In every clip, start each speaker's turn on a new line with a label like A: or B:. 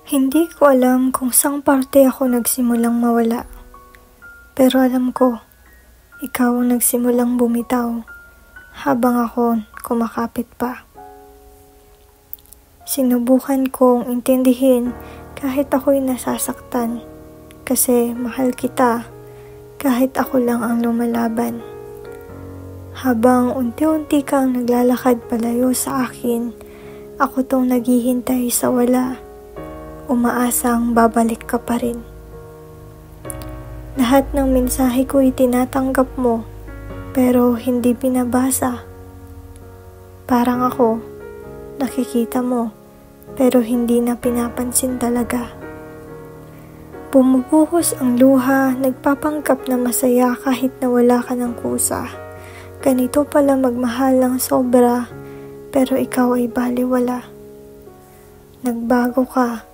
A: Hindi ko alam kung saang parte ako nagsimulang mawala. Pero alam ko, ikaw ang nagsimulang bumitaw habang ako kumakapit pa. Sinubukan kong intindihin kahit ako'y nasasaktan kasi mahal kita kahit ako lang ang lumalaban. Habang unti-unti kang naglalakad palayo sa akin, ako tong naghihintay sa wala, umaasang babalik ka pa rin. Lahat ng mensahe ko'y tinatanggap mo, pero hindi binabasa. Parang ako, nakikita mo, pero hindi na pinapansin talaga. Bumubuhos ang luha, nagpapanggap na masaya kahit na wala ka ng kusa. Ganito pala magmahal ng sobra, pero ikaw ay baliwala. Nagbago ka,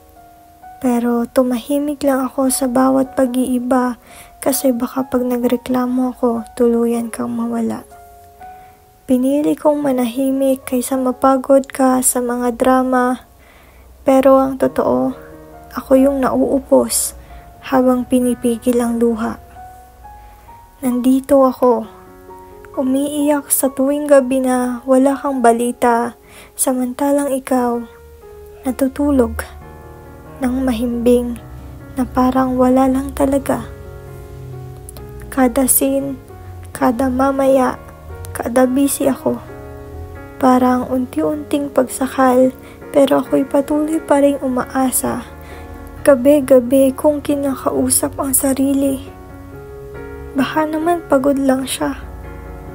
A: pero tumahimik lang ako sa bawat pag-iiba kasi baka pag nagreklamo ako, tuluyan kang mawala. Pinili kong manahimik kaysa mapagod ka sa mga drama, pero ang totoo, ako yung nauupos habang pinipigil ang luha. Nandito ako, umiiyak sa tuwing gabi na wala kang balita, samantalang ikaw natutulog ng mahimbing na parang wala lang talaga. Kada scene, kada mamaya, kada busy ako, parang unti-unting pagsakal, pero ako'y patuloy pa ring umaasa. Gabi-gabi kong kinakausap ang sarili. Baka naman pagod lang siya.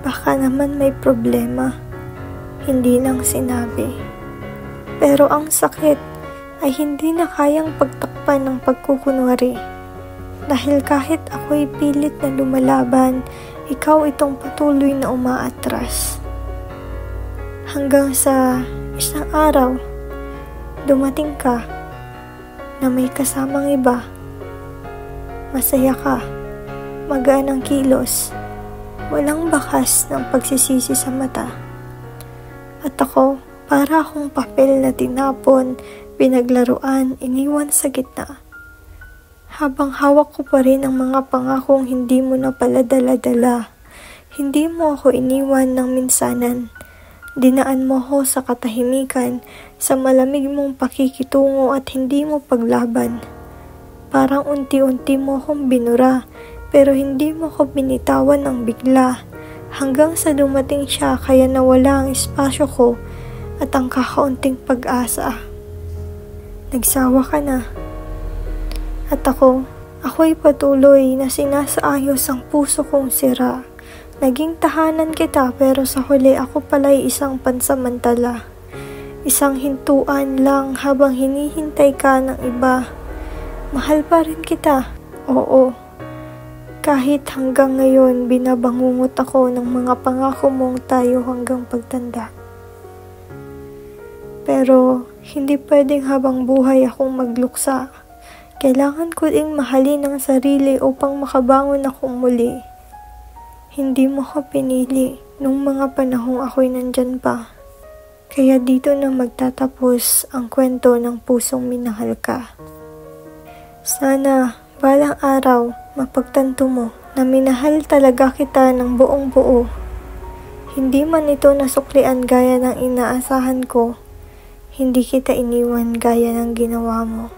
A: Baka naman may problema. Hindi lang sinabi. Pero ang sakit ay hindi na kayang pagtakpan ng pagkukunwari. Dahil kahit ako'y pilit na lumalaban, ikaw itong patuloy na umaatras. Hanggang sa isang araw, dumating ka na may kasamang iba. Masaya ka, magaan ang kilos, walang bakas ng pagsisisi sa mata. At ako, para akong papel na tinapon, pinaglaruan, iniwan sa gitna. Habang hawak ko pa rin ang mga pangakong hindi mo na pala dala-dala. Hindi mo ako iniwan ng minsanan. Dinaan mo ako sa katahimikan, sa malamig mong pakikitungo at hindi mo paglaban. Parang unti-unti mo akong binura, pero hindi mo ko binitawan ng bigla. Hanggang sa dumating siya kaya nawala ang espasyo ko at ang kakaunting pag-asa. Nagsawa ka na. At ako'y patuloy na sinasaayos ang puso kong sira. Naging tahanan kita pero sa huli ako pala'y isang pansamantala. Isang hintuan lang habang hinihintay ka ng iba. Mahal pa rin kita, oo. Kahit hanggang ngayon binabangungot ako ng mga pangako mong tayo hanggang pagtanda. Pero hindi pwedeng habang buhay akong magluksa. Kailangan ko ding mahalin ang sarili upang makabangon akong muli. Hindi mo ko pinili nung mga panahong ako'y nandyan pa. Kaya dito na magtatapos ang kwento ng pusong minahal ka. Sana balang araw mapagtanto mo na minahal talaga kita ng buong buo. Hindi man ito nasuklian gaya ng inaasahan ko, hindi kita iniwan gaya ng ginawa mo.